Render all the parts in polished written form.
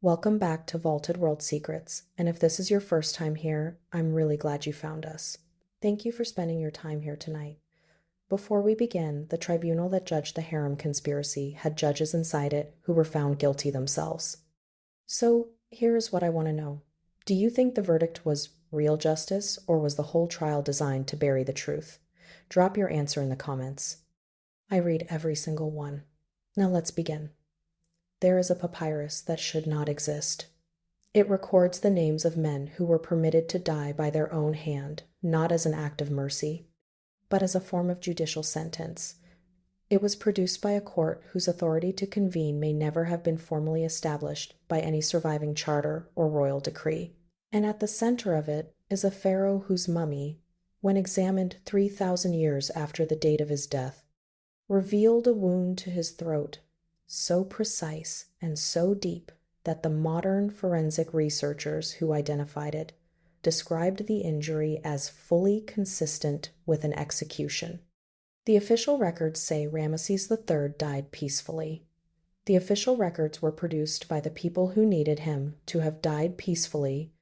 Welcome back to Vaulted World Secrets, and if this is your first time here, I'm really glad you found us. Thank you for spending your time here tonight. Before we begin, the tribunal that judged the harem conspiracy had judges inside it who were found guilty themselves. So, here's what I want to know. Do you think the verdict was real justice, or was the whole trial designed to bury the truth? Drop your answer in the comments. I read every single one. Now let's begin. There is a papyrus that should not exist. It records the names of men who were permitted to die by their own hand, not as an act of mercy, but as a form of judicial sentence. It was produced by a court whose authority to convene may never have been formally established by any surviving charter or royal decree. And at the center of it is a pharaoh whose mummy, when examined 3,000 years after the date of his death, revealed a wound to his throat so precise and so deep that the modern forensic researchers who identified it described the injury as fully consistent with an execution. The official records say Ramesses III died peacefully. The official records were produced by the people who needed him to have died peacefully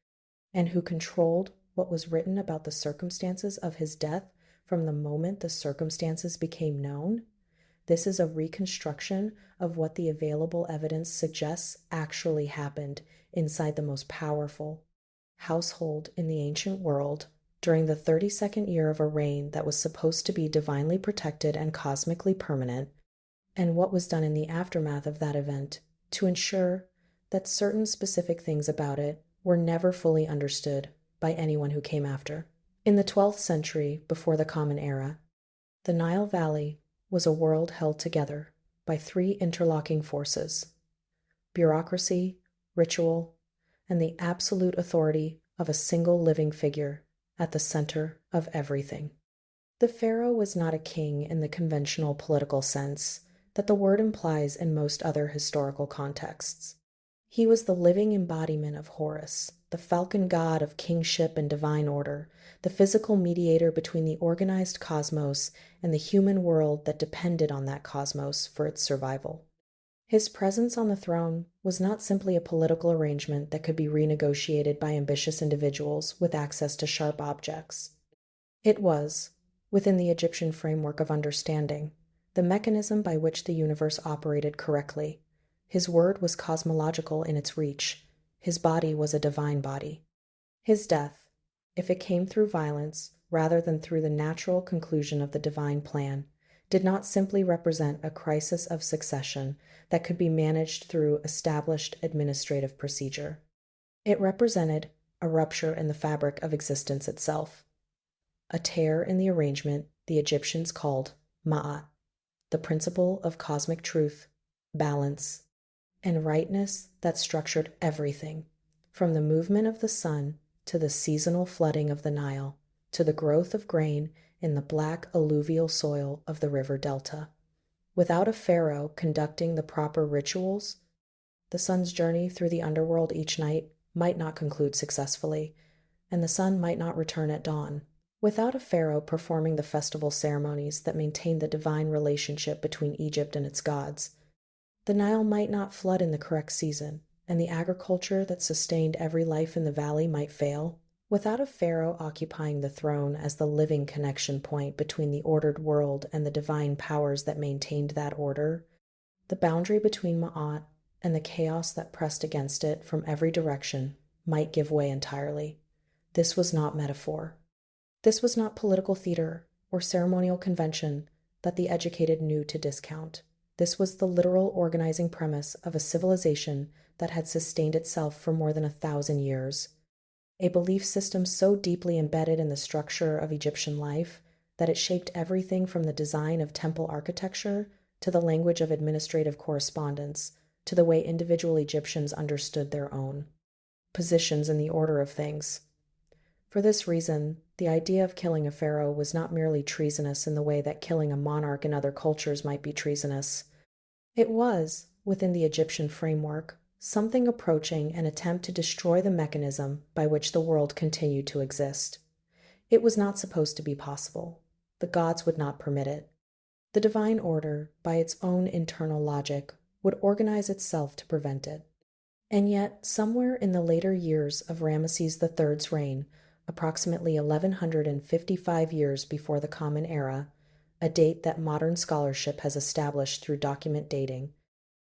and who controlled what was written about the circumstances of his death from the moment the circumstances became known. This is a reconstruction of what the available evidence suggests actually happened inside the most powerful household in the ancient world during the 32nd year of a reign that was supposed to be divinely protected and cosmically permanent, and what was done in the aftermath of that event to ensure that certain specific things about it were never fully understood by anyone who came after. In the 12th century, before the Common Era, the Nile Valley was a world held together by three interlocking forces: bureaucracy, ritual, and the absolute authority of a single living figure at the center of everything. The pharaoh was not a king in the conventional political sense that the word implies in most other historical contexts. He was the living embodiment of Horus, the falcon god of kingship and divine order, the physical mediator between the organized cosmos and the human world that depended on that cosmos for its survival. His presence on the throne was not simply a political arrangement that could be renegotiated by ambitious individuals with access to sharp objects. It was, within the Egyptian framework of understanding, the mechanism by which the universe operated correctly. His word was cosmological in its reach. His body was a divine body. His death, if it came through violence rather than through the natural conclusion of the divine plan, did not simply represent a crisis of succession that could be managed through established administrative procedure. It represented a rupture in the fabric of existence itself, a tear in the arrangement the Egyptians called ma'at, the principle of cosmic truth, balance, and rightness that structured everything, from the movement of the sun to the seasonal flooding of the Nile, to the growth of grain in the black alluvial soil of the river delta. Without a pharaoh conducting the proper rituals, the sun's journey through the underworld each night might not conclude successfully, and the sun might not return at dawn. Without a pharaoh performing the festival ceremonies that maintained the divine relationship between Egypt and its gods, the Nile might not flood in the correct season, and the agriculture that sustained every life in the valley might fail. Without a pharaoh occupying the throne as the living connection point between the ordered world and the divine powers that maintained that order, the boundary between Ma'at and the chaos that pressed against it from every direction might give way entirely. This was not metaphor. This was not political theater or ceremonial convention that the educated knew to discount. This was the literal organizing premise of a civilization that had sustained itself for more than 1,000 years. A belief system so deeply embedded in the structure of Egyptian life that it shaped everything from the design of temple architecture to the language of administrative correspondence to the way individual Egyptians understood their own positions in the order of things. For this reason, the idea of killing a pharaoh was not merely treasonous in the way that killing a monarch in other cultures might be treasonous. It was, within the Egyptian framework, something approaching an attempt to destroy the mechanism by which the world continued to exist. It was not supposed to be possible. The gods would not permit it. The divine order, by its own internal logic, would organize itself to prevent it. And yet, somewhere in the later years of Ramesses III's reign, approximately 1155 years before the Common Era, a date that modern scholarship has established through document dating,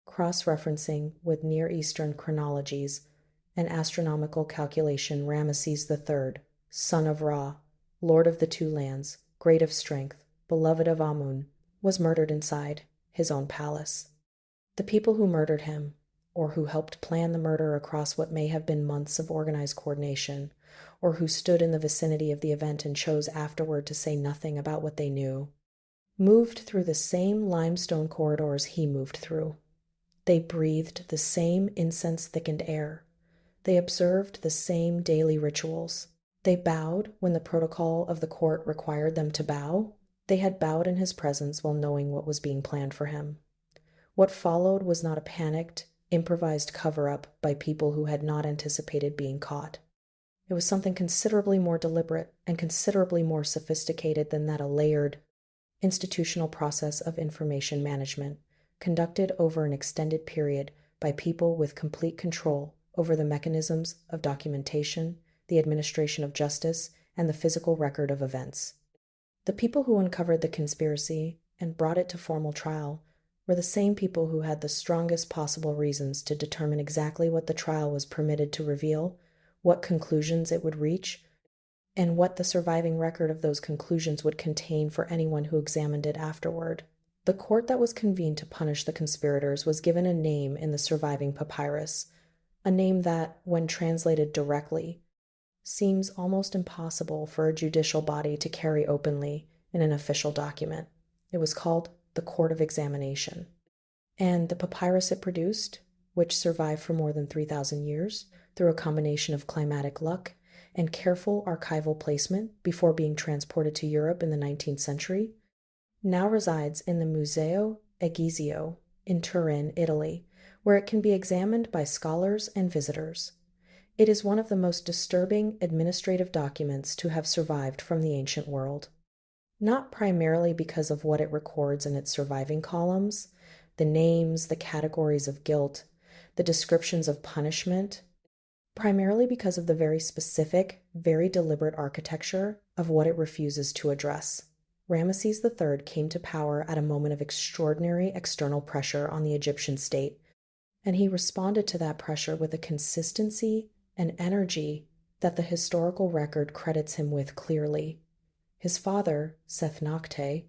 cross referencing with Near Eastern chronologies, and astronomical calculation, Ramesses III, son of Ra, lord of the two lands, great of strength, beloved of Amun, was murdered inside his own palace. The people who murdered him, or who helped plan the murder across what may have been months of organized coordination, or who stood in the vicinity of the event and chose afterward to say nothing about what they knew, moved through the same limestone corridors he moved through. They breathed the same incense-thickened air. They observed the same daily rituals. They bowed when the protocol of the court required them to bow. They had bowed in his presence while knowing what was being planned for him. What followed was not a panicked, improvised cover-up by people who had not anticipated being caught. It was something considerably more deliberate and considerably more sophisticated than that, a layered, institutional process of information management conducted over an extended period by people with complete control over the mechanisms of documentation, the administration of justice, and the physical record of events. The people who uncovered the conspiracy and brought it to formal trial were the same people who had the strongest possible reasons to determine exactly what the trial was permitted to reveal, what conclusions it would reach, and what the surviving record of those conclusions would contain for anyone who examined it afterward. The court that was convened to punish the conspirators was given a name in the surviving papyrus, a name that, when translated directly, seems almost impossible for a judicial body to carry openly in an official document. It was called the Court of Examination. And the papyrus it produced, which survived for more than 3,000 years through a combination of climatic luck and careful archival placement before being transported to Europe in the 19th century, now resides in the Museo Egizio in Turin, Italy, where it can be examined by scholars and visitors. It is one of the most disturbing administrative documents to have survived from the ancient world. Not primarily because of what it records in its surviving columns, the names, the categories of guilt, the descriptions of punishment, primarily because of the very specific, very deliberate architecture of what it refuses to address. Ramesses III came to power at a moment of extraordinary external pressure on the Egyptian state, and he responded to that pressure with a consistency and energy that the historical record credits him with clearly. His father, Sethnakte,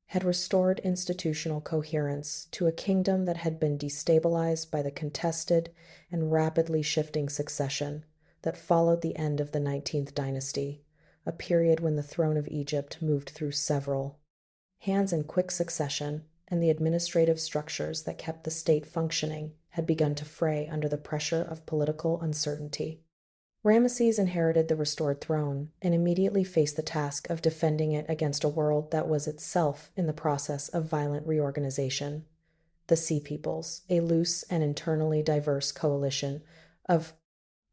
had restored institutional coherence to a kingdom that had been destabilized by the contested and rapidly shifting succession that followed the end of the 19th dynasty, a period when the throne of Egypt moved through several hands in quick succession, and the administrative structures that kept the state functioning had begun to fray under the pressure of political uncertainty. Ramesses inherited the restored throne and immediately faced the task of defending it against a world that was itself in the process of violent reorganization. The Sea Peoples, a loose and internally diverse coalition of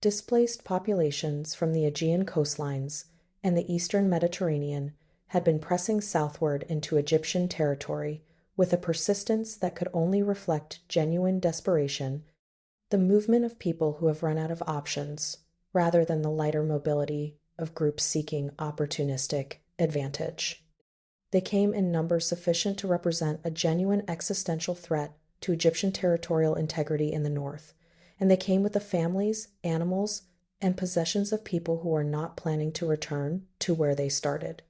displaced populations from the Aegean coastlines and the eastern Mediterranean, had been pressing southward into Egyptian territory with a persistence that could only reflect genuine desperation, the movement of people who have run out of options, rather than the lighter mobility of groups seeking opportunistic advantage. They came in numbers sufficient to represent a genuine existential threat to Egyptian territorial integrity in the north, and they came with the families, animals, and possessions of people who are not planning to return to where they started.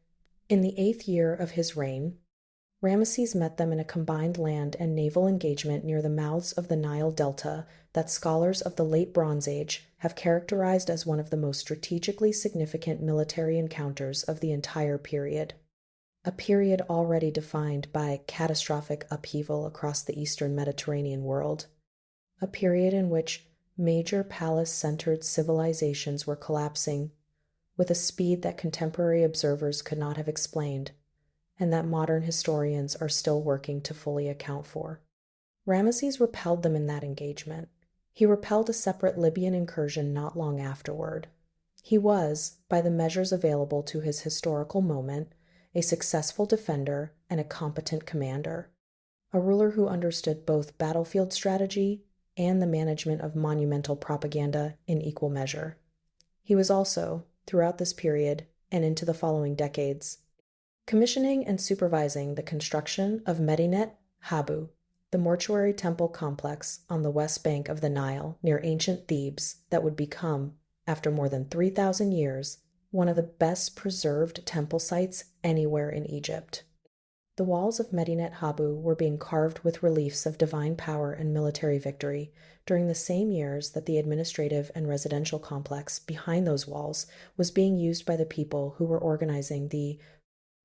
In the 8th year of his reign, Ramesses met them in a combined land and naval engagement near the mouths of the Nile Delta that scholars of the Late Bronze Age have characterized as one of the most strategically significant military encounters of the entire period. A period already defined by catastrophic upheaval across the eastern Mediterranean world. A period in which major palace-centered civilizations were collapsing with a speed that contemporary observers could not have explained, and that modern historians are still working to fully account for. Ramesses repelled them in that engagement. He repelled a separate Libyan incursion not long afterward. He was, by the measures available to his historical moment, a successful defender and a competent commander, a ruler who understood both battlefield strategy and the management of monumental propaganda in equal measure. He was also, throughout this period and into the following decades, commissioning and supervising the construction of Medinet Habu, the mortuary temple complex on the west bank of the Nile near ancient Thebes that would become, after more than 3,000 years, one of the best preserved temple sites anywhere in Egypt. The walls of Medinet Habu were being carved with reliefs of divine power and military victory during the same years that the administrative and residential complex behind those walls was being used by the people who were organizing the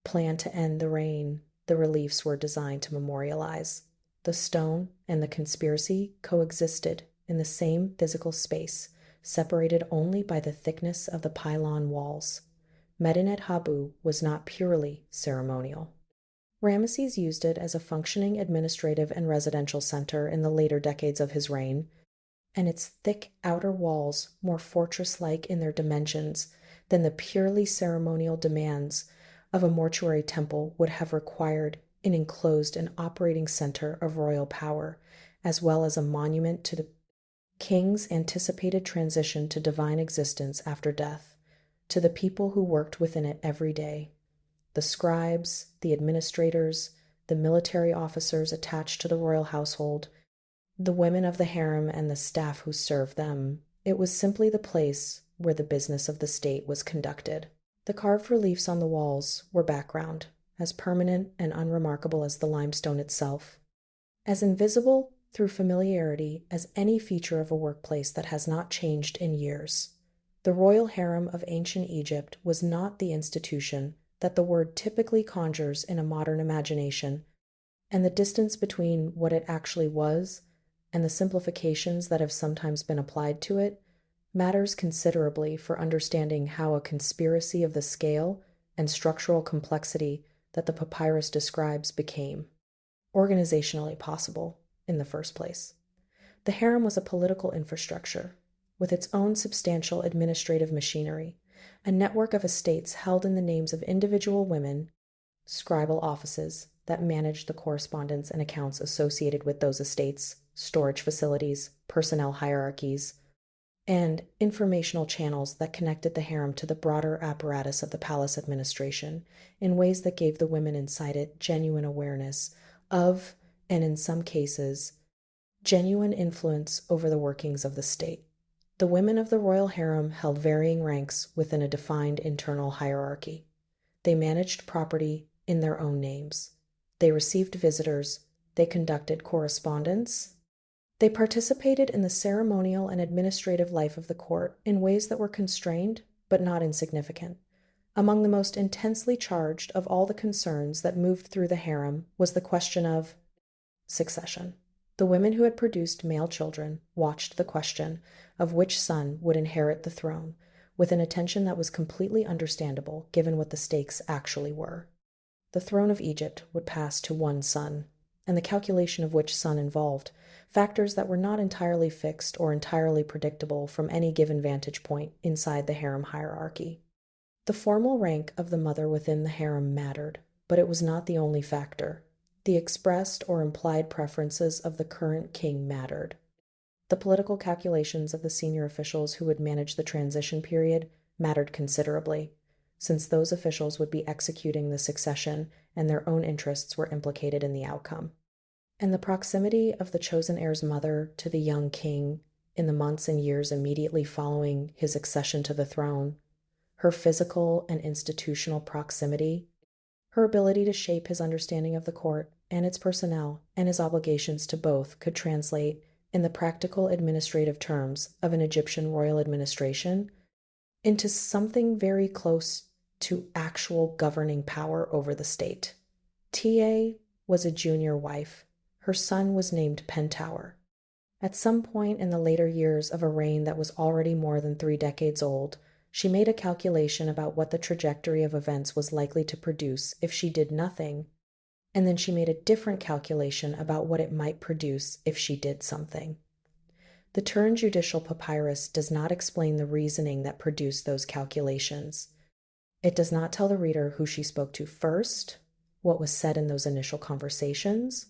plan to end the reign the reliefs were designed to memorialize. The stone and the conspiracy coexisted in the same physical space, separated only by the thickness of the pylon walls. Medinet Habu was not purely ceremonial. Ramesses used it as a functioning administrative and residential center in the later decades of his reign, and its thick outer walls more fortress-like in their dimensions than the purely ceremonial demands of a mortuary temple would have required an enclosed and operating center of royal power, as well as a monument to the king's anticipated transition to divine existence after death, to the people who worked within it every day. The scribes, the administrators, the military officers attached to the royal household, the women of the harem and the staff who served them. It was simply the place where the business of the state was conducted. The carved reliefs on the walls were background, as permanent and unremarkable as the limestone itself, as invisible through familiarity as any feature of a workplace that has not changed in years. The royal harem of ancient Egypt was not the institution that the word typically conjures in a modern imagination, and the distance between what it actually was and the simplifications that have sometimes been applied to it matters considerably for understanding how a conspiracy of the scale and structural complexity that the papyrus describes became organizationally possible in the first place. The harem was a political infrastructure with its own substantial administrative machinery, a network of estates held in the names of individual women, scribal offices that managed the correspondence and accounts associated with those estates, storage facilities, personnel hierarchies, and informational channels that connected the harem to the broader apparatus of the palace administration in ways that gave the women inside it genuine awareness of, and in some cases, genuine influence over the workings of the state. The women of the royal harem held varying ranks within a defined internal hierarchy. They managed property in their own names. They received visitors. They conducted correspondence. They participated in the ceremonial and administrative life of the court in ways that were constrained but not insignificant. Among the most intensely charged of all the concerns that moved through the harem was the question of succession. The women who had produced male children watched the question of which son would inherit the throne with an attention that was completely understandable given what the stakes actually were. The throne of Egypt would pass to one son, and the calculation of which son involved factors that were not entirely fixed or entirely predictable from any given vantage point inside the harem hierarchy. The formal rank of the mother within the harem mattered, but it was not the only factor. The expressed or implied preferences of the current king mattered. The political calculations of the senior officials who would manage the transition period mattered considerably, since those officials would be executing the succession and their own interests were implicated in the outcome. And the proximity of the chosen heir's mother to the young king in the months and years immediately following his accession to the throne, her physical and institutional proximity, her ability to shape his understanding of the court and its personnel and his obligations to both could translate, in the practical administrative terms of an Egyptian royal administration, into something very close to actual governing power over the state. Tiye was a junior wife. Her son was named Pentawer. At some point in the later years of a reign that was already more than 3 decades old, she made a calculation about what the trajectory of events was likely to produce if she did nothing, and then she made a different calculation about what it might produce if she did something. The Turin Judicial Papyrus does not explain the reasoning that produced those calculations. It does not tell the reader who she spoke to first, what was said in those initial conversations,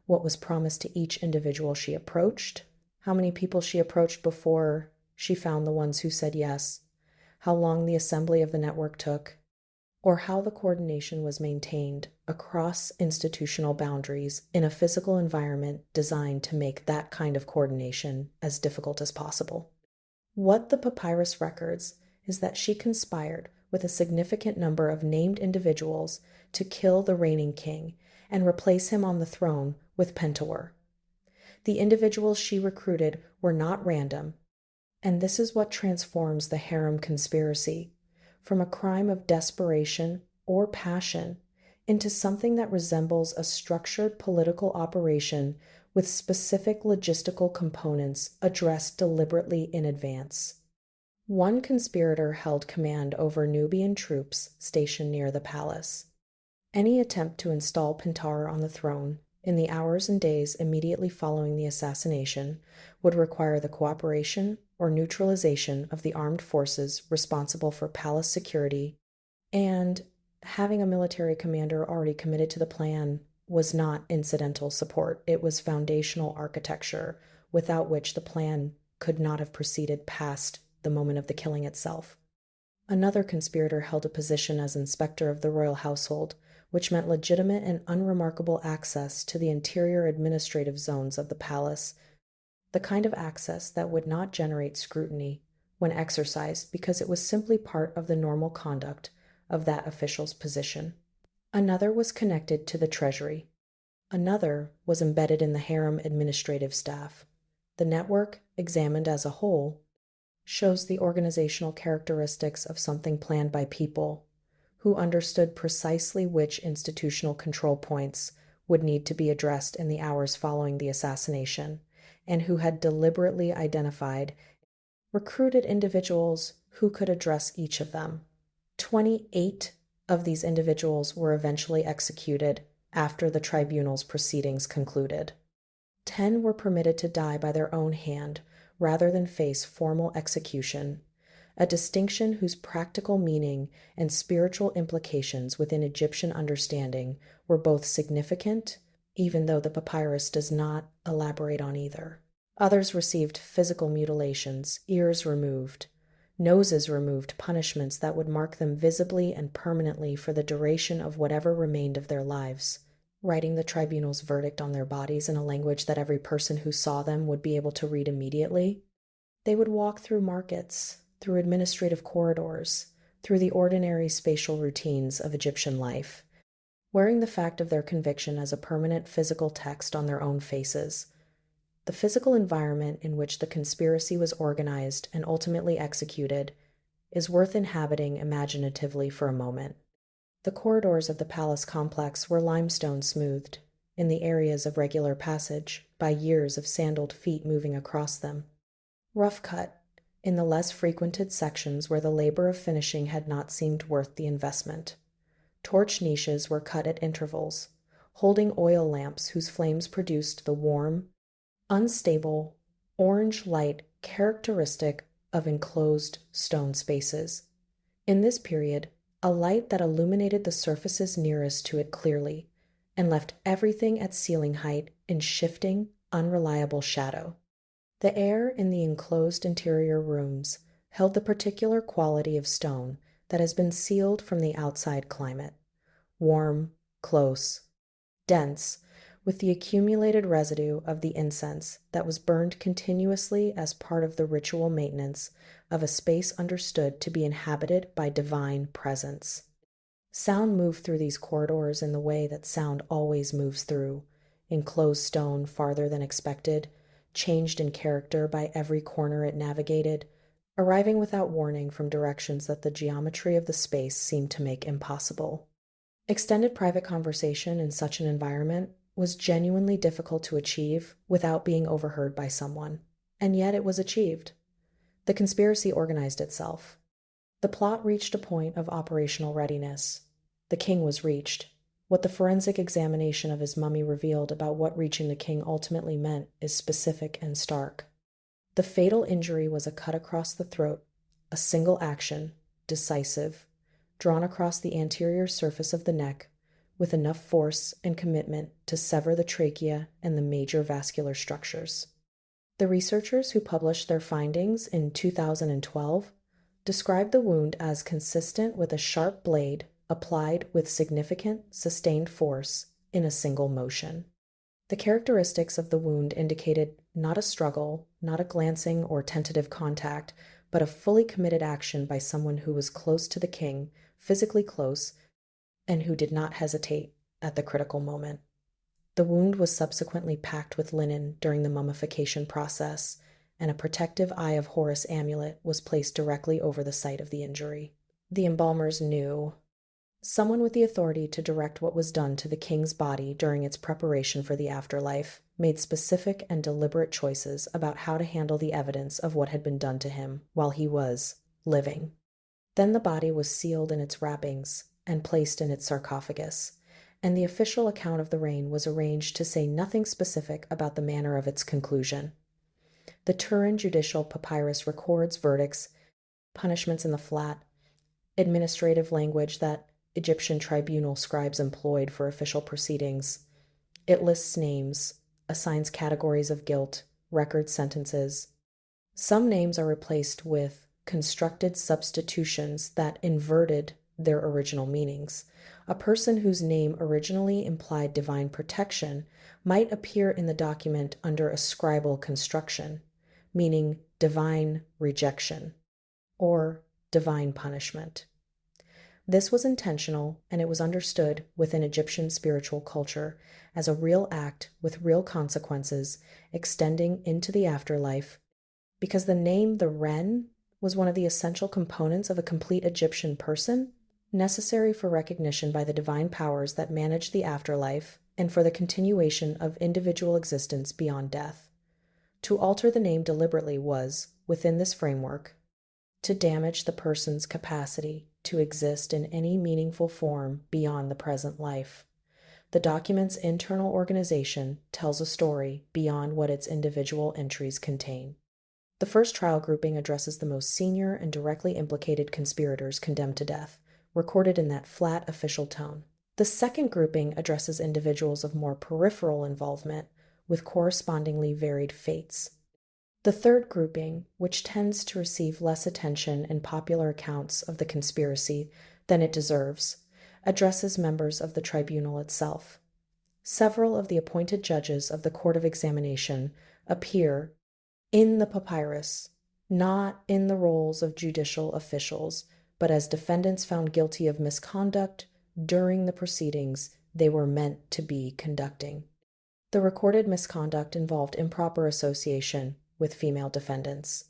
what was promised to each individual she approached, how many people she approached before she found the ones who said yes, how long the assembly of the network took, or how the coordination was maintained across institutional boundaries in a physical environment designed to make that kind of coordination as difficult as possible. What the papyrus records is that she conspired with a significant number of named individuals to kill the reigning king and replace him on the throne with Pentawer. The individuals she recruited were not random, and this is what transforms the harem conspiracy from a crime of desperation or passion into something that resembles a structured political operation with specific logistical components addressed deliberately in advance. One conspirator held command over Nubian troops stationed near the palace. Any attempt to install Pentawer on the throne in the hours and days immediately following the assassination would require the cooperation or neutralization of the armed forces responsible for palace security, and having a military commander already committed to the plan was not incidental support. It was foundational architecture without which the plan could not have proceeded past the moment of the killing itself. Another conspirator held a position as inspector of the royal household, which meant legitimate and unremarkable access to the interior administrative zones of the palace, the kind of access that would not generate scrutiny when exercised because it was simply part of the normal conduct of that official's position. Another was connected to the treasury. Another was embedded in the harem administrative staff. The network, examined as a whole, shows the organizational characteristics of something planned by people who understood precisely which institutional control points would need to be addressed in the hours following the assassination, and who had deliberately identified, recruited individuals who could address each of them. 28 of these individuals were eventually executed after the tribunal's proceedings concluded. 10 were permitted to die by their own hand rather than face formal execution, a distinction whose practical meaning and spiritual implications within Egyptian understanding were both significant, even though the papyrus does not elaborate on either. Others received physical mutilations, ears removed, noses removed, punishments that would mark them visibly and permanently for the duration of whatever remained of their lives, writing the tribunal's verdict on their bodies in a language that every person who saw them would be able to read immediately. They would walk through markets, through administrative corridors, through the ordinary spatial routines of Egyptian life, wearing the fact of their conviction as a permanent physical text on their own faces. The physical environment in which the conspiracy was organized and ultimately executed is worth inhabiting imaginatively for a moment. The corridors of the palace complex were limestone smoothed, in the areas of regular passage, by years of sandaled feet moving across them. Rough cut, in the less frequented sections where the labor of finishing had not seemed worth the investment. Torch niches were cut at intervals, holding oil lamps whose flames produced the warm, unstable, orange light characteristic of enclosed stone spaces. In this period, a light that illuminated the surfaces nearest to it clearly and left everything at ceiling height in shifting, unreliable shadow. The air in the enclosed interior rooms held the particular quality of stone that has been sealed from the outside climate: warm, close, dense, with the accumulated residue of the incense that was burned continuously as part of the ritual maintenance of a space understood to be inhabited by divine presence. Sound moved through these corridors in the way that sound always moves through, enclosed stone farther than expected, changed in character by every corner it navigated, arriving without warning from directions that the geometry of the space seemed to make impossible. Extended private conversation in such an environment was genuinely difficult to achieve without being overheard by someone, and yet it was achieved. The conspiracy organized itself. The plot reached a point of operational readiness. The king was reached. What the forensic examination of his mummy revealed about what reaching the king ultimately meant is specific and stark. The fatal injury was a cut across the throat, a single action, decisive, drawn across the anterior surface of the neck, with enough force and commitment to sever the trachea and the major vascular structures. The researchers who published their findings in 2012 described the wound as consistent with a sharp blade applied with significant, sustained force in a single motion. The characteristics of the wound indicated not a struggle, not a glancing or tentative contact, but a fully committed action by someone who was close to the king, physically close, and who did not hesitate at the critical moment. The wound was subsequently packed with linen during the mummification process, and a protective Eye of Horus amulet was placed directly over the site of the injury. The embalmers knew. Someone with the authority to direct what was done to the king's body during its preparation for the afterlife made specific and deliberate choices about how to handle the evidence of what had been done to him while he was living. Then the body was sealed in its wrappings and placed in its sarcophagus, and the official account of the reign was arranged to say nothing specific about the manner of its conclusion. The Turin judicial papyrus records verdicts, punishments in the flat, administrative language that Egyptian tribunal scribes employed for official proceedings. It lists names, assigns categories of guilt, records sentences. Some names are replaced with constructed substitutions that inverted their original meanings. A person whose name originally implied divine protection might appear in the document under a scribal construction, meaning divine rejection or divine punishment. This was intentional, and it was understood within Egyptian spiritual culture as a real act with real consequences extending into the afterlife, because the name the Ren was one of the essential components of a complete Egyptian person, necessary for recognition by the divine powers that manage the afterlife and for the continuation of individual existence beyond death. To alter the name deliberately was, within this framework, to damage the person's capacity to exist in any meaningful form beyond the present life. The document's internal organization tells a story beyond what its individual entries contain. The first trial grouping addresses the most senior and directly implicated conspirators condemned to death, recorded in that flat official tone. The second grouping addresses individuals of more peripheral involvement with correspondingly varied fates. The third grouping, which tends to receive less attention in popular accounts of the conspiracy than it deserves, addresses members of the tribunal itself. Several of the appointed judges of the Court of Examination appear in the papyrus, not in the roles of judicial officials, but as defendants found guilty of misconduct during the proceedings they were meant to be conducting. The recorded misconduct involved improper association with female defendants.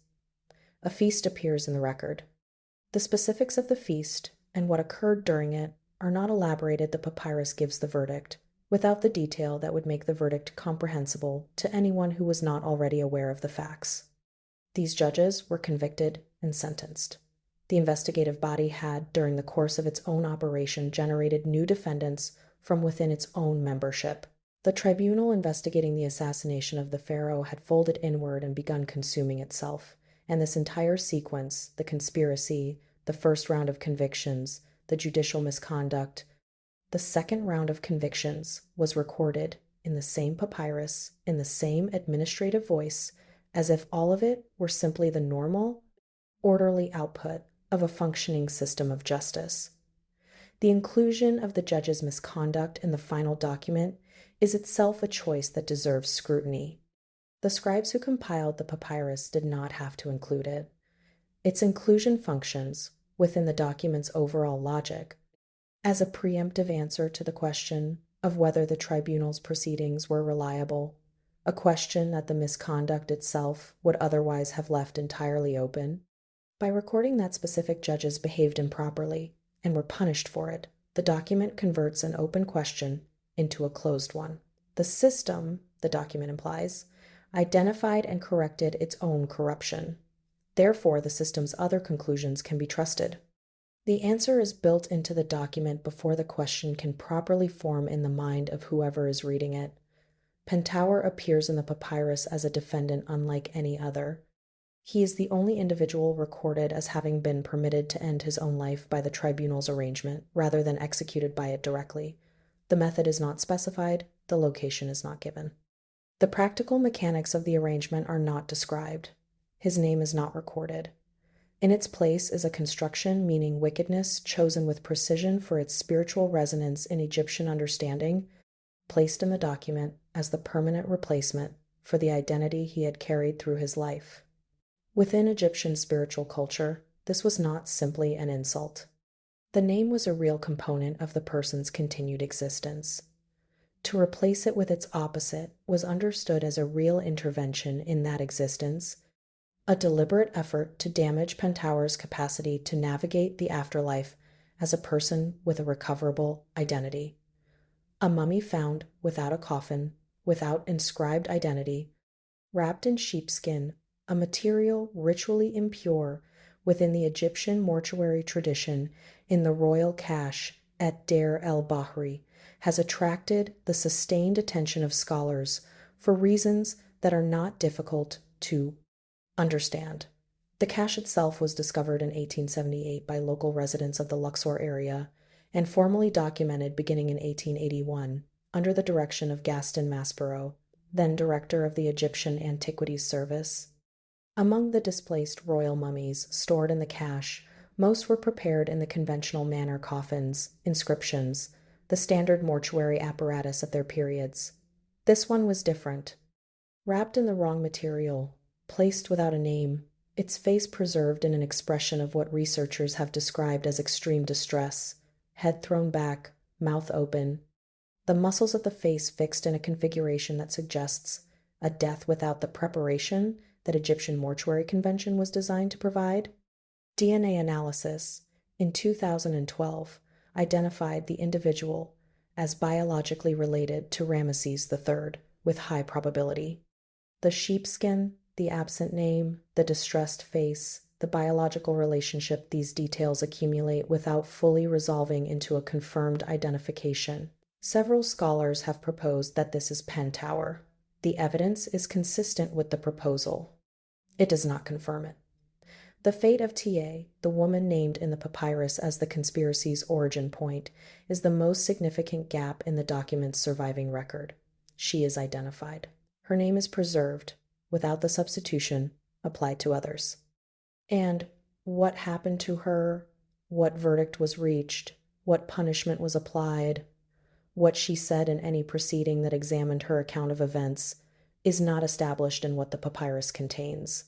A feast appears in the record. The specifics of the feast and what occurred during it are not elaborated. The papyrus gives the verdict, without the detail that would make the verdict comprehensible to anyone who was not already aware of the facts. These judges were convicted and sentenced. The investigative body had, during the course of its own operation, generated new defendants from within its own membership. The tribunal investigating the assassination of the pharaoh had folded inward and begun consuming itself, and this entire sequence, the conspiracy, the first round of convictions, the judicial misconduct, the second round of convictions, was recorded in the same papyrus, in the same administrative voice, as if all of it were simply the normal, orderly output of a functioning system of justice. The inclusion of the judge's misconduct in the final document is itself a choice that deserves scrutiny. The scribes who compiled the papyrus did not have to include it. Its inclusion functions, within the document's overall logic, as a preemptive answer to the question of whether the tribunal's proceedings were reliable, a question that the misconduct itself would otherwise have left entirely open. By recording that specific judges behaved improperly and were punished for it, the document converts an open question into a closed one. The system, the document implies, identified and corrected its own corruption. Therefore, the system's other conclusions can be trusted. The answer is built into the document before the question can properly form in the mind of whoever is reading it. Pentawer appears in the papyrus as a defendant unlike any other. He is the only individual recorded as having been permitted to end his own life by the tribunal's arrangement, rather than executed by it directly. The method is not specified, the location is not given. The practical mechanics of the arrangement are not described. His name is not recorded. In its place is a construction meaning wickedness chosen with precision for its spiritual resonance in Egyptian understanding, placed in the document as the permanent replacement for the identity he had carried through his life. Within Egyptian spiritual culture, this was not simply an insult. The name was a real component of the person's continued existence. To replace it with its opposite was understood as a real intervention in that existence, a deliberate effort to damage Pentawer's capacity to navigate the afterlife as a person with a recoverable identity. A mummy found without a coffin, without inscribed identity, wrapped in sheepskin, a material ritually impure within the Egyptian mortuary tradition in the royal cache at Deir el-Bahri, has attracted the sustained attention of scholars for reasons that are not difficult to understand. The cache itself was discovered in 1878 by local residents of the Luxor area and formally documented beginning in 1881 under the direction of Gaston Maspero, then director of the Egyptian Antiquities Service. Among the displaced royal mummies stored in the cache, most were prepared in the conventional manner: coffins, inscriptions, the standard mortuary apparatus of their periods. This one was different. Wrapped in the wrong material, placed without a name, its face preserved in an expression of what researchers have described as extreme distress, head thrown back, mouth open, the muscles of the face fixed in a configuration that suggests a death without the preparation that Egyptian mortuary convention was designed to provide. DNA analysis in 2012 identified the individual as biologically related to Ramesses III with high probability. The sheepskin, the absent name, the distressed face, the biological relationship these details accumulate without fully resolving into a confirmed identification. Several scholars have proposed that this is Pentawer. The evidence is consistent with the proposal. It does not confirm it. The fate of Tiye, the woman named in the papyrus as the conspiracy's origin point, is the most significant gap in the document's surviving record. She is identified. Her name is preserved, without the substitution applied to others. And what happened to her, what verdict was reached, what punishment was applied, what she said in any proceeding that examined her account of events, is not established in what the papyrus contains.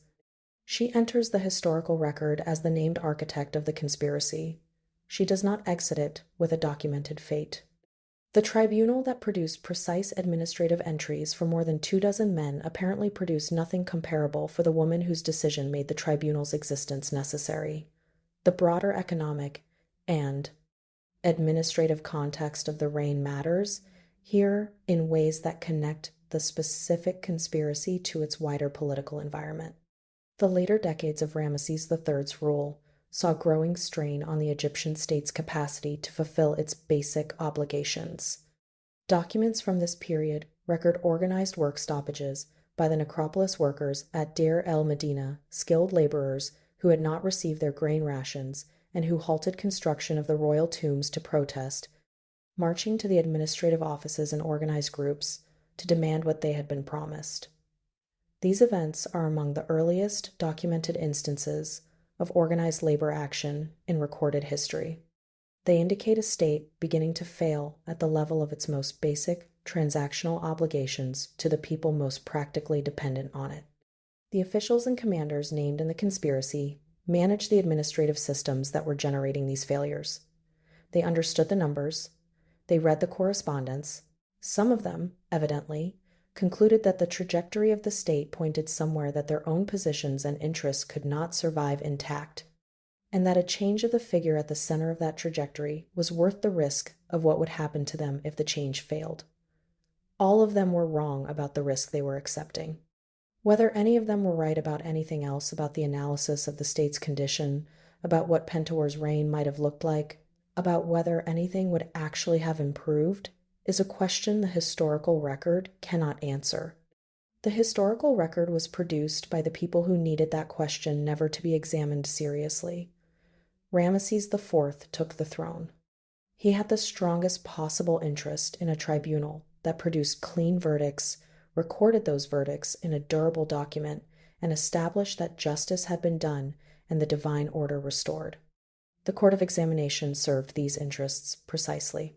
She enters the historical record as the named architect of the conspiracy. She does not exit it with a documented fate. The tribunal that produced precise administrative entries for more than 24 men apparently produced nothing comparable for the woman whose decision made the tribunal's existence necessary. The broader economic and administrative context of the reign matters here in ways that connect the specific conspiracy to its wider political environment. The later decades of Ramesses III's rule saw growing strain on the Egyptian state's capacity to fulfill its basic obligations. Documents from this period record organized work stoppages by the necropolis workers at Deir el-Medina, skilled laborers who had not received their grain rations and who halted construction of the royal tombs to protest, marching to the administrative offices in organized groups to demand what they had been promised. These events are among the earliest documented instances of organized labor action in recorded history. They indicate a state beginning to fail at the level of its most basic transactional obligations to the people most practically dependent on it. The officials and commanders named in the conspiracy managed the administrative systems that were generating these failures. They understood the numbers, they read the correspondence. Some of them, evidently, concluded that the trajectory of the state pointed somewhere that their own positions and interests could not survive intact, and that a change of the figure at the center of that trajectory was worth the risk of what would happen to them if the change failed. All of them were wrong about the risk they were accepting. Whether any of them were right about anything else about the analysis of the state's condition, about what Pentawer's reign might have looked like, about whether anything would actually have improved, is a question the historical record cannot answer. The historical record was produced by the people who needed that question never to be examined seriously. Ramesses IV took the throne. He had the strongest possible interest in a tribunal that produced clean verdicts, recorded those verdicts in a durable document, and established that justice had been done and the divine order restored. The Court of Examination served these interests precisely.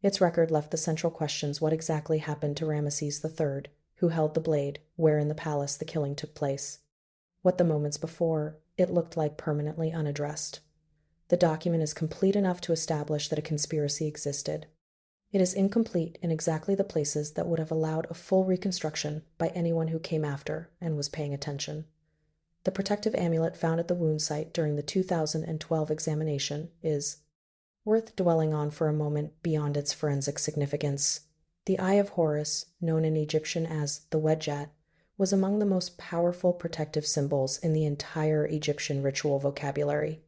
Its record left the central questions: what exactly happened to Ramesses III, who held the blade, where in the palace the killing took place? What the moments before, it looked like permanently unaddressed. The document is complete enough to establish that a conspiracy existed. It is incomplete in exactly the places that would have allowed a full reconstruction by anyone who came after and was paying attention. The protective amulet found at the wound site during the 2012 examination is worth dwelling on for a moment beyond its forensic significance. The Eye of Horus, known in Egyptian as the Wedjat, was among the most powerful protective symbols in the entire Egyptian ritual vocabulary.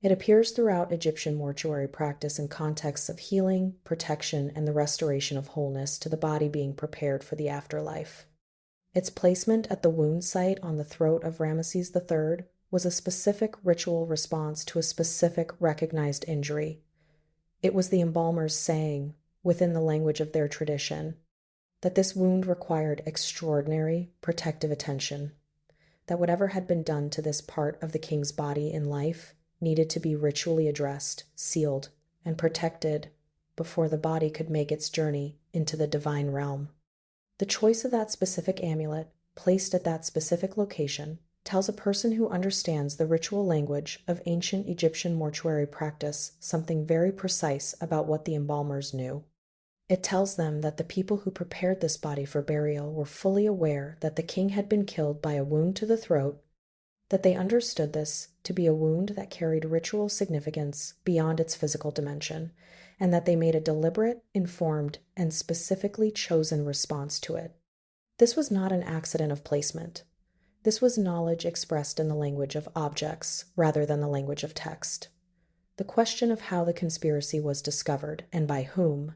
It appears throughout Egyptian mortuary practice in contexts of healing, protection, and the restoration of wholeness to the body being prepared for the afterlife. Its placement at the wound site on the throat of Ramesses III was a specific ritual response to a specific recognized injury. It was the embalmers saying, within the language of their tradition, that this wound required extraordinary protective attention, that whatever had been done to this part of the king's body in life needed to be ritually addressed, sealed, and protected before the body could make its journey into the divine realm. The choice of that specific amulet, placed at that specific location, tells a person who understands the ritual language of ancient Egyptian mortuary practice something very precise about what the embalmers knew. It tells them that the people who prepared this body for burial were fully aware that the king had been killed by a wound to the throat, that they understood this to be a wound that carried ritual significance beyond its physical dimension, and that they made a deliberate, informed, and specifically chosen response to it. This was not an accident of placement. This was knowledge expressed in the language of objects rather than the language of text. The question of how the conspiracy was discovered and by whom,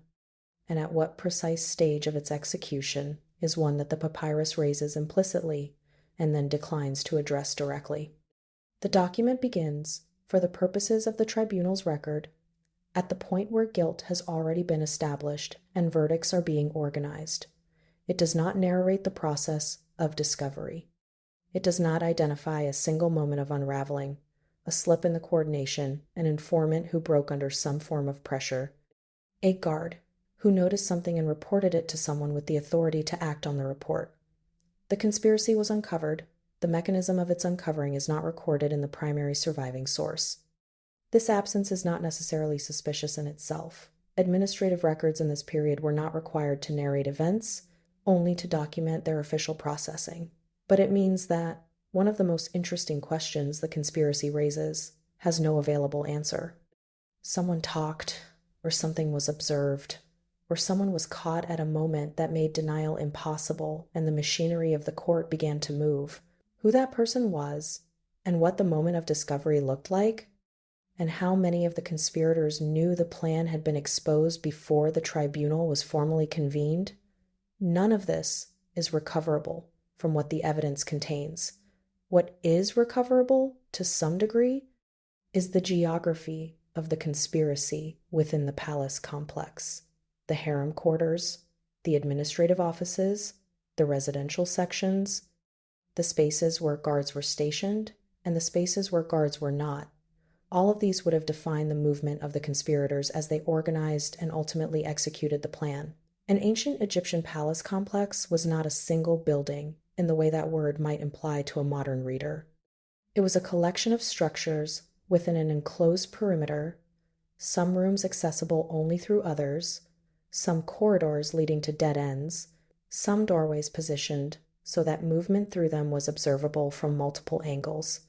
and at what precise stage of its execution, is one that the papyrus raises implicitly and then declines to address directly. The document begins, for the purposes of the tribunal's record, at the point where guilt has already been established and verdicts are being organized. It does not narrate the process of discovery. It does not identify a single moment of unraveling, a slip in the coordination, an informant who broke under some form of pressure, a guard who noticed something and reported it to someone with the authority to act on the report. The conspiracy was uncovered. The mechanism of its uncovering is not recorded in the primary surviving source. This absence is not necessarily suspicious in itself. Administrative records in this period were not required to narrate events, only to document their official processing. But it means that one of the most interesting questions the conspiracy raises has no available answer. Someone talked, or something was observed, or someone was caught at a moment that made denial impossible and the machinery of the court began to move. Who that person was, and what the moment of discovery looked like, and how many of the conspirators knew the plan had been exposed before the tribunal was formally convened, none of this is recoverable from what the evidence contains. What is recoverable, to some degree, is the geography of the conspiracy within the palace complex. The harem quarters, the administrative offices, the residential sections, the spaces where guards were stationed, and the spaces where guards were not. All of these would have defined the movement of the conspirators as they organized and ultimately executed the plan. An ancient Egyptian palace complex was not a single building in the way that word might imply to a modern reader. It was a collection of structures within an enclosed perimeter, some rooms accessible only through others, some corridors leading to dead ends, some doorways positioned so that movement through them was observable from multiple angles.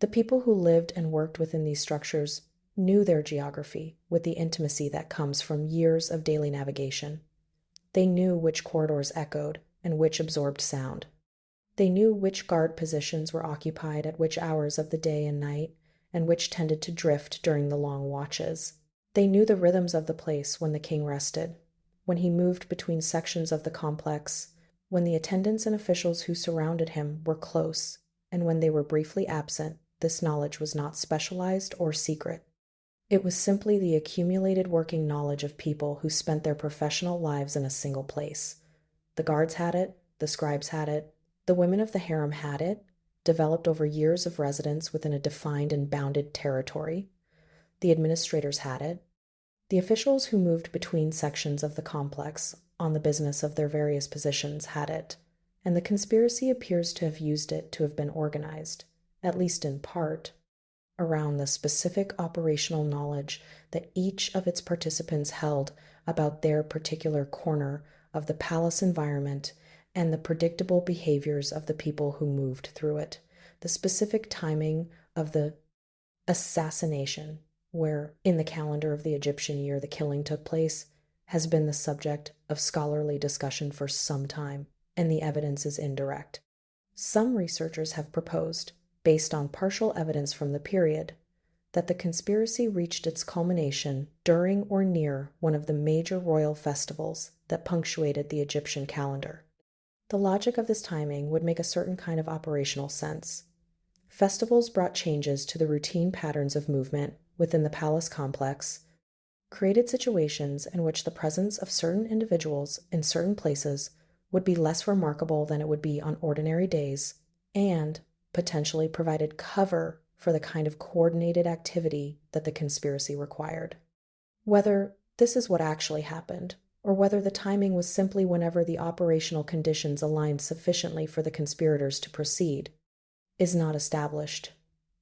The people who lived and worked within these structures knew their geography with the intimacy that comes from years of daily navigation. They knew which corridors echoed and which absorbed sound. They knew which guard positions were occupied at which hours of the day and night, and which tended to drift during the long watches. They knew the rhythms of the place when the king rested, when he moved between sections of the complex, when the attendants and officials who surrounded him were close, and when they were briefly absent. This knowledge was not specialized or secret. It was simply the accumulated working knowledge of people who spent their professional lives in a single place. The guards had it, the scribes had it, the women of the harem had it, developed over years of residence within a defined and bounded territory. The administrators had it. The officials who moved between sections of the complex on the business of their various positions had it, and the conspiracy appears to have used it to have been organized, at least in part, around the specific operational knowledge that each of its participants held about their particular corner of the palace environment and the predictable behaviors of the people who moved through it. The specific timing of the assassination, where in the calendar of the Egyptian year the killing took place, has been the subject of scholarly discussion for some time, and the evidence is indirect. Some researchers have proposed, based on partial evidence from the period, that the conspiracy reached its culmination during or near one of the major royal festivals that punctuated the Egyptian calendar. The logic of this timing would make a certain kind of operational sense. Festivals brought changes to the routine patterns of movement within the palace complex, created situations in which the presence of certain individuals in certain places would be less remarkable than it would be on ordinary days, and potentially provided cover for the kind of coordinated activity that the conspiracy required. Whether this is what actually happened, or whether the timing was simply whenever the operational conditions aligned sufficiently for the conspirators to proceed, is not established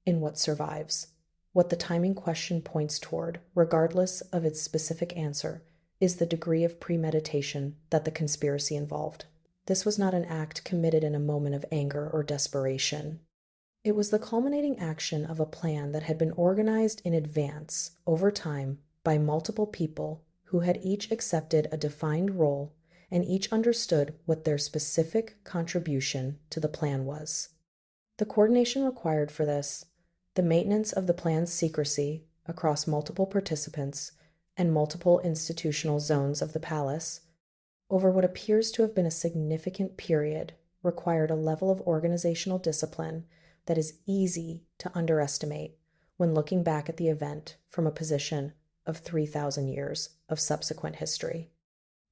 in what survives. What the timing question points toward, regardless of its specific answer, is the degree of premeditation that the conspiracy involved. This was not an act committed in a moment of anger or desperation. It was the culminating action of a plan that had been organized in advance, over time, by multiple people who had each accepted a defined role and each understood what their specific contribution to the plan was. The coordination required for this, the maintenance of the plan's secrecy across multiple participants and multiple institutional zones of the palace, over what appears to have been a significant period, required a level of organizational discipline that is easy to underestimate when looking back at the event from a position of 3,000 years of subsequent history.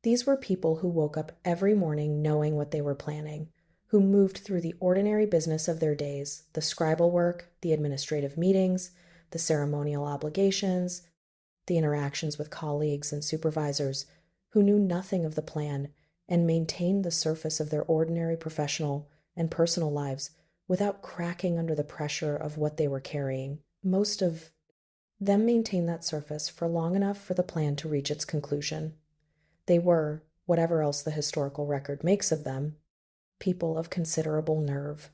These were people who woke up every morning knowing what they were planning, who moved through the ordinary business of their days, the scribal work, the administrative meetings, the ceremonial obligations, the interactions with colleagues and supervisors, who knew nothing of the plan and maintained the surface of their ordinary professional and personal lives without cracking under the pressure of what they were carrying. Most of them maintained that surface for long enough for the plan to reach its conclusion. They were, whatever else the historical record makes of them, people of considerable nerve.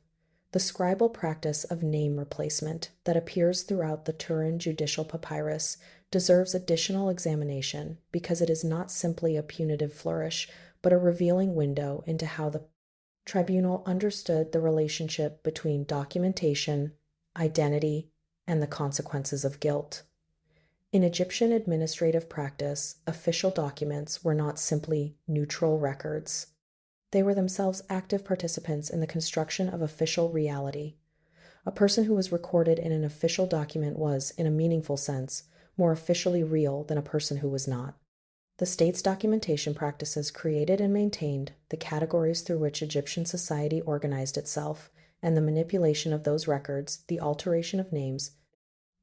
The scribal practice of name replacement that appears throughout the Turin judicial papyrus deserves additional examination because it is not simply a punitive flourish, but a revealing window into how the tribunal understood the relationship between documentation, identity, and the consequences of guilt. In Egyptian administrative practice, official documents were not simply neutral records. They were themselves active participants in the construction of official reality. A person who was recorded in an official document was, in a meaningful sense, more officially real than a person who was not. The state's documentation practices created and maintained the categories through which Egyptian society organized itself, and the manipulation of those records, the alteration of names,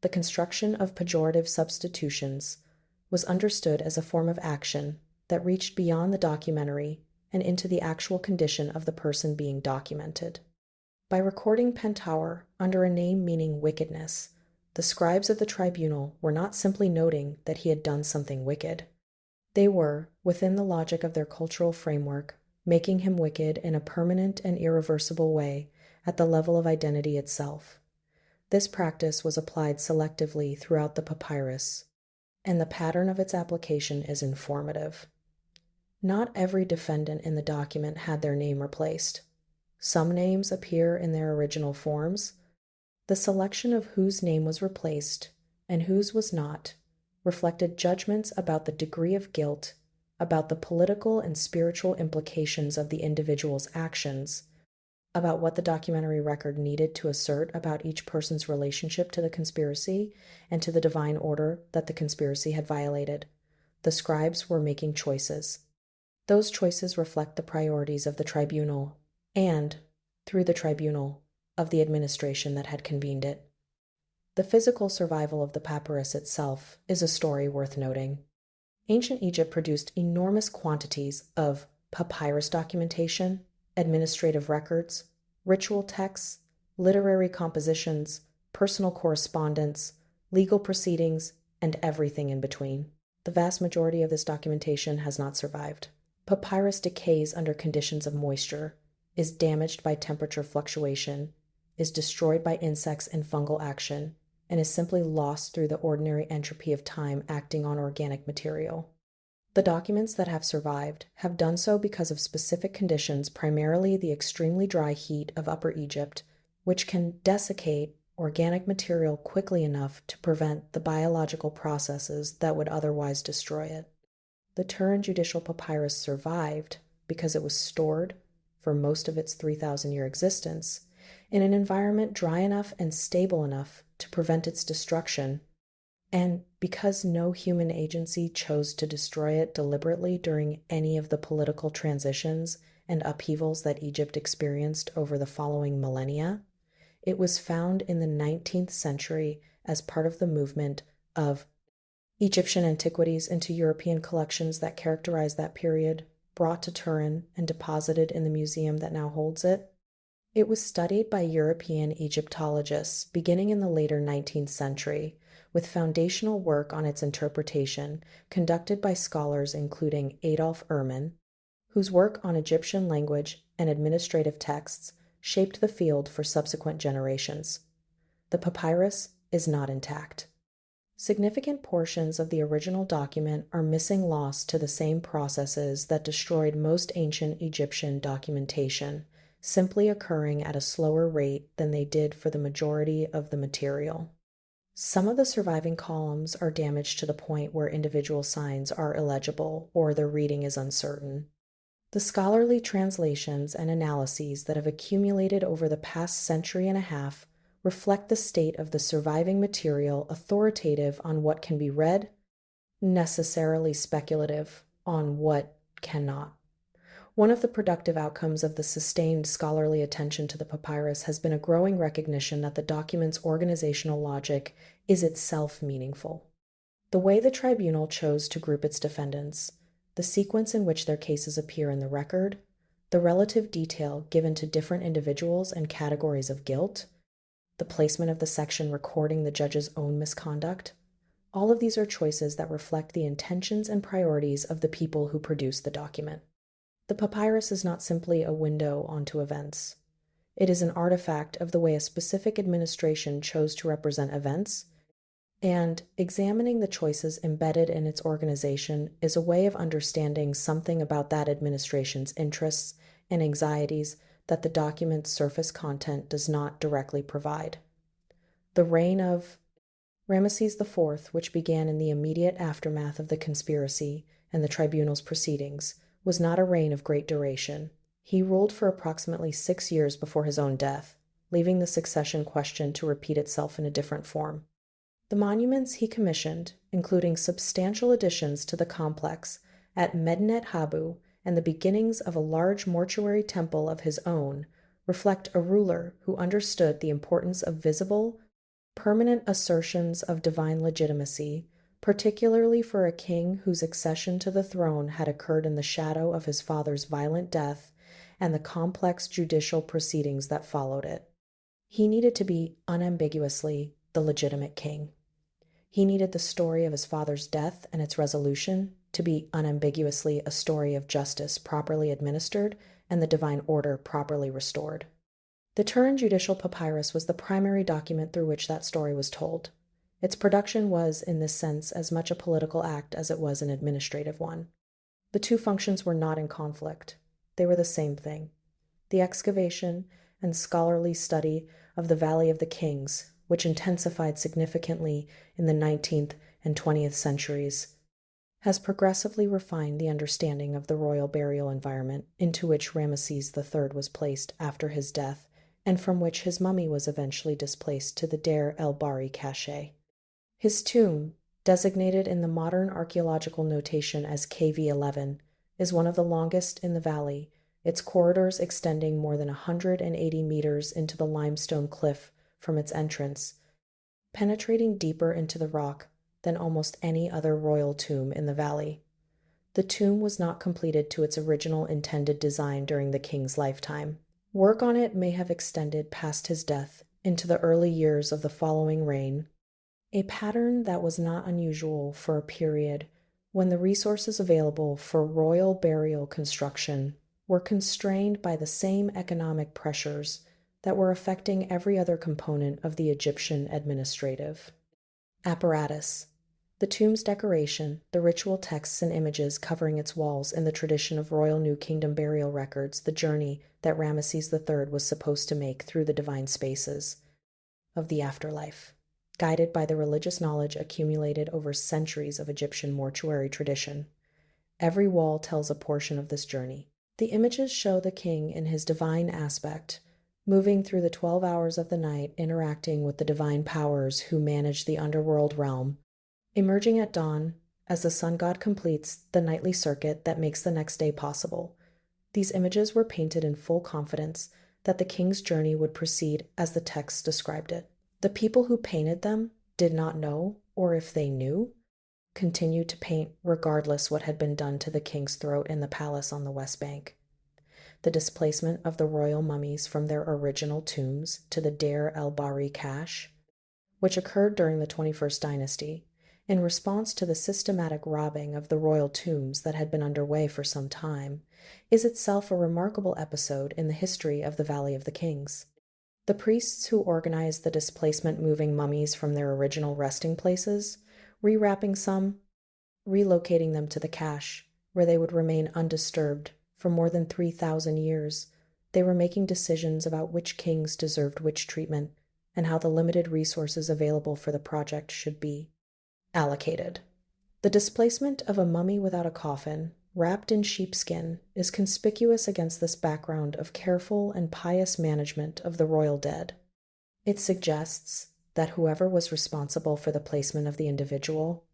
the construction of pejorative substitutions, was understood as a form of action that reached beyond the documentary and into the actual condition of the person being documented. By recording Pentawer under a name meaning wickedness, the scribes of the tribunal were not simply noting that he had done something wicked. They were, within the logic of their cultural framework, making him wicked in a permanent and irreversible way at the level of identity itself. This practice was applied selectively throughout the papyrus, and the pattern of its application is informative. Not every defendant in the document had their name replaced. Some names appear in their original forms. The selection of whose name was replaced and whose was not reflected judgments about the degree of guilt, about the political and spiritual implications of the individual's actions, about what the documentary record needed to assert about each person's relationship to the conspiracy and to the divine order that the conspiracy had violated. The scribes were making choices. Those choices reflect the priorities of the tribunal and, through the tribunal, of the administration that had convened it. The physical survival of the papyrus itself is a story worth noting. Ancient Egypt produced enormous quantities of papyrus documentation, administrative records, ritual texts, literary compositions, personal correspondence, legal proceedings, and everything in between. The vast majority of this documentation has not survived. Papyrus decays under conditions of moisture, is damaged by temperature fluctuation, is destroyed by insects and fungal action, and is simply lost through the ordinary entropy of time acting on organic material. The documents that have survived have done so because of specific conditions, primarily the extremely dry heat of Upper Egypt, which can desiccate organic material quickly enough to prevent the biological processes that would otherwise destroy it. The Turin judicial papyrus survived because it was stored, for most of its 3,000-year existence, in an environment dry enough and stable enough to prevent its destruction, and because no human agency chose to destroy it deliberately during any of the political transitions and upheavals that Egypt experienced over the following millennia, it was found in the 19th century as part of the movement of Egyptian antiquities into European collections that characterize that period, brought to Turin and deposited in the museum that now holds it. It was studied by European Egyptologists beginning in the later 19th century, with foundational work on its interpretation conducted by scholars including Adolf Erman, whose work on Egyptian language and administrative texts shaped the field for subsequent generations. The papyrus is not intact. Significant portions of the original document are missing, lost to the same processes that destroyed most ancient Egyptian documentation, simply occurring at a slower rate than they did for the majority of the material. Some of the surviving columns are damaged to the point where individual signs are illegible or their reading is uncertain. The scholarly translations and analyses that have accumulated over the past century and a half reflect the state of the surviving material, authoritative on what can be read, necessarily speculative on what cannot. One of the productive outcomes of the sustained scholarly attention to the papyrus has been a growing recognition that the document's organizational logic is itself meaningful. The way the tribunal chose to group its defendants, the sequence in which their cases appear in the record, the relative detail given to different individuals and categories of guilt, the placement of the section recording the judge's own misconduct, all of these are choices that reflect the intentions and priorities of the people who produced the document. The papyrus is not simply a window onto events. It is an artifact of the way a specific administration chose to represent events, and examining the choices embedded in its organization is a way of understanding something about that administration's interests and anxieties that the document's surface content does not directly provide. The reign of Ramesses IV, which began in the immediate aftermath of the conspiracy and the tribunal's proceedings, was not a reign of great duration. He ruled for approximately 6 years before his own death, leaving the succession question to repeat itself in a different form. The monuments he commissioned, including substantial additions to the complex at Medinet Habu and the beginnings of a large mortuary temple of his own, reflect a ruler who understood the importance of visible, permanent assertions of divine legitimacy, particularly for a king whose accession to the throne had occurred in the shadow of his father's violent death and the complex judicial proceedings that followed it. He needed to be unambiguously the legitimate king. He needed the story of his father's death and its resolution to be unambiguously a story of justice properly administered and the divine order properly restored. The Turin judicial papyrus was the primary document through which that story was told. Its production was, in this sense, as much a political act as it was an administrative one. The two functions were not in conflict. They were the same thing. The excavation and scholarly study of the Valley of the Kings, which intensified significantly in the 19th and 20th centuries, has progressively refined the understanding of the royal burial environment into which Ramesses III was placed after his death, and from which his mummy was eventually displaced to the Deir el-Bahri cache. His tomb, designated in the modern archaeological notation as KV11, is one of the longest in the valley, its corridors extending more than 180 meters into the limestone cliff from its entrance, penetrating deeper into the rock than almost any other royal tomb in the valley. The tomb was not completed to its original intended design during the king's lifetime. Work on it may have extended past his death into the early years of the following reign, a pattern that was not unusual for a period when the resources available for royal burial construction were constrained by the same economic pressures that were affecting every other component of the Egyptian administrative apparatus. The tomb's decoration, the ritual texts and images covering its walls in the tradition of royal New Kingdom burial records, the journey that Ramesses III was supposed to make through the divine spaces of the afterlife, guided by the religious knowledge accumulated over centuries of Egyptian mortuary tradition. Every wall tells a portion of this journey. The images show the king in his divine aspect, moving through the 12 hours of the night, interacting with the divine powers who manage the underworld realm, emerging at dawn as the sun god completes the nightly circuit that makes the next day possible. These images were painted in full confidence that the king's journey would proceed as the text described it. The people who painted them did not know, or if they knew, continued to paint regardless what had been done to the king's throat in the palace on the West Bank. The displacement of the royal mummies from their original tombs to the Deir el-Bahari cache, which occurred during the 21st dynasty, in response to the systematic robbing of the royal tombs that had been underway for some time, is itself a remarkable episode in the history of the Valley of the Kings. The priests who organized the displacement, moving mummies from their original resting places, rewrapping some, relocating them to the cache, where they would remain undisturbed for more than 3,000 years. They were making decisions about which kings deserved which treatment and how the limited resources available for the project should be allocated. The displacement of a mummy without a coffin, wrapped in sheepskin, is conspicuous against this background of careful and pious management of the royal dead. It suggests that whoever was responsible for the placement of the individual,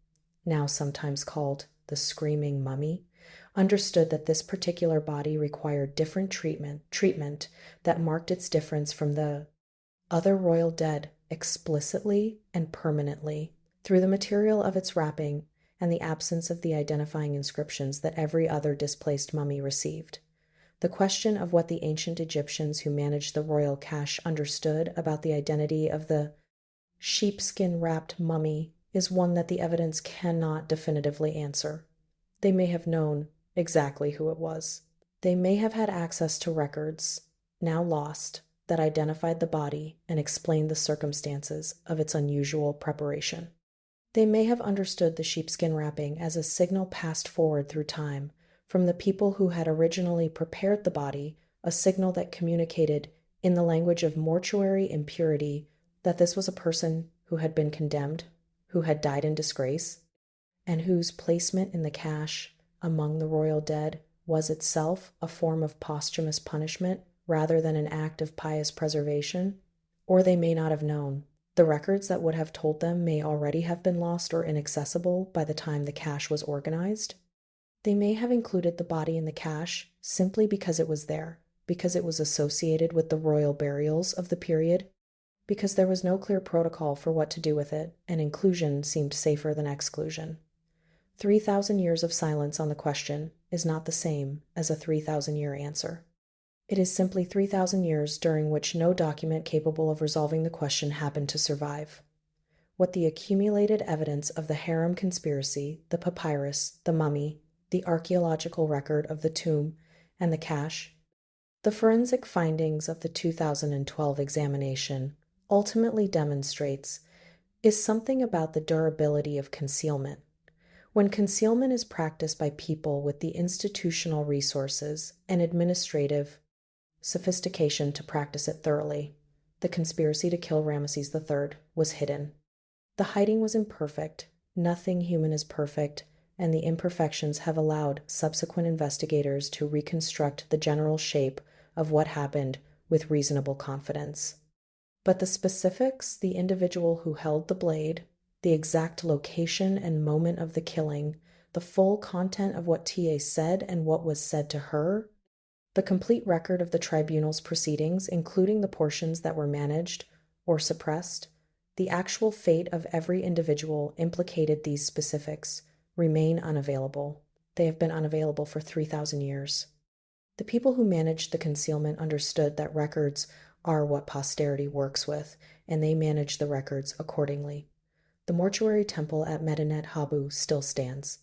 now sometimes called the screaming mummy, understood that this particular body required different treatment that marked its difference from the other royal dead explicitly and permanently, through the material of its wrapping and the absence of the identifying inscriptions that every other displaced mummy received. The question of what the ancient Egyptians who managed the royal cache understood about the identity of the sheepskin-wrapped mummy is one that the evidence cannot definitively answer. They may have known exactly who it was. They may have had access to records, now lost, that identified the body and explained the circumstances of its unusual preparation. They may have understood the sheepskin wrapping as a signal passed forward through time from the people who had originally prepared the body, a signal that communicated in the language of mortuary impurity that this was a person who had been condemned, who had died in disgrace, and whose placement in the cache among the royal dead was itself a form of posthumous punishment rather than an act of pious preservation. Or they may not have known. The records that would have told them may already have been lost or inaccessible by the time the cache was organized. They may have included the body in the cache simply because it was there, because it was associated with the royal burials of the period, because there was no clear protocol for what to do with it, and inclusion seemed safer than exclusion. 3,000 years of silence on the question is not the same as a 3,000-year answer. It is simply 3,000 years during which no document capable of resolving the question happened to survive. What the accumulated evidence of the harem conspiracy, the papyrus, the mummy, the archaeological record of the tomb, and the cache, the forensic findings of the 2012 examination ultimately demonstrates is something about the durability of concealment. When concealment is practiced by people with the institutional resources and administrative sophistication to practice it thoroughly, the conspiracy to kill Ramesses III was hidden. The hiding was imperfect. Nothing human is perfect, and the imperfections have allowed subsequent investigators to reconstruct the general shape of what happened with reasonable confidence. But the specifics, the individual who held the blade, the exact location and moment of the killing, the full content of what Tiye said and what was said to her, the complete record of the tribunal's proceedings, including the portions that were managed or suppressed, the actual fate of every individual implicated these specifics, remain unavailable. They have been unavailable for 3,000 years. The people who managed the concealment understood that records are what posterity works with, and they managed the records accordingly. The mortuary temple at Medinet Habu still stands.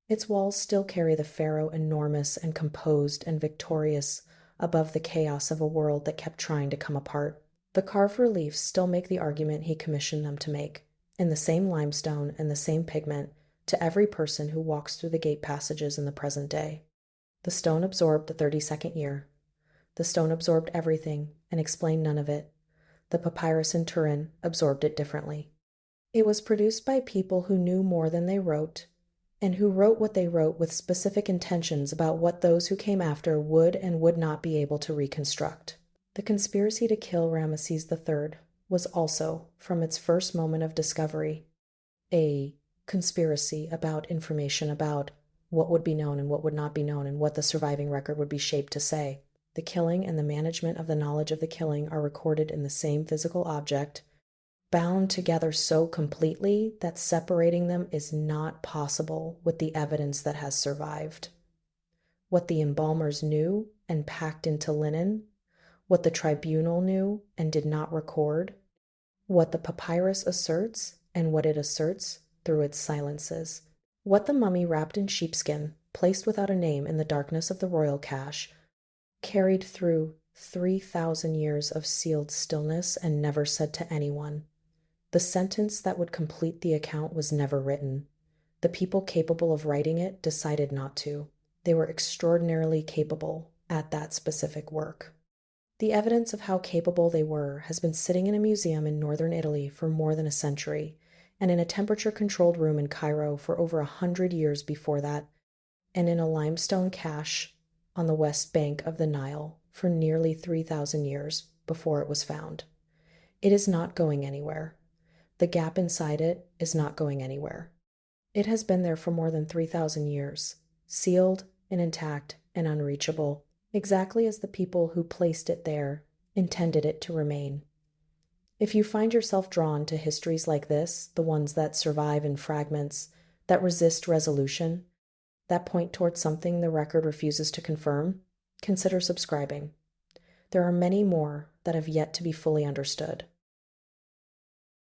Its walls still carry the pharaoh enormous and composed and victorious above the chaos of a world that kept trying to come apart. The carved reliefs still make the argument he commissioned them to make, in the same limestone and the same pigment, to every person who walks through the gate passages in the present day. The stone absorbed the 32nd year. The stone absorbed everything and explained none of it. The papyrus in Turin absorbed it differently. It was produced by people who knew more than they wrote, and who wrote what they wrote with specific intentions about what those who came after would and would not be able to reconstruct. The conspiracy to kill Ramesses III was also, from its first moment of discovery, a conspiracy about information about what would be known and what would not be known and what the surviving record would be shaped to say. The killing and the management of the knowledge of the killing are recorded in the same physical object, bound together so completely that separating them is not possible with the evidence that has survived. What the embalmers knew and packed into linen, what the tribunal knew and did not record, what the papyrus asserts and what it asserts through its silences, what the mummy wrapped in sheepskin, placed without a name in the darkness of the royal cache, carried through 3,000 years of sealed stillness and never said to anyone. The sentence that would complete the account was never written. The people capable of writing it decided not to. They were extraordinarily capable at that specific work. The evidence of how capable they were has been sitting in a museum in northern Italy for more than a century, and in a temperature-controlled room in Cairo for over 100 years before that, and in a limestone cache on the west bank of the Nile for nearly 3,000 years before it was found. It is not going anywhere. The gap inside it is not going anywhere. It has been there for more than 3,000 years, sealed and intact and unreachable, exactly as the people who placed it there intended it to remain. If you find yourself drawn to histories like this, the ones that survive in fragments, that resist resolution, that point towards something the record refuses to confirm, consider subscribing. There are many more that have yet to be fully understood.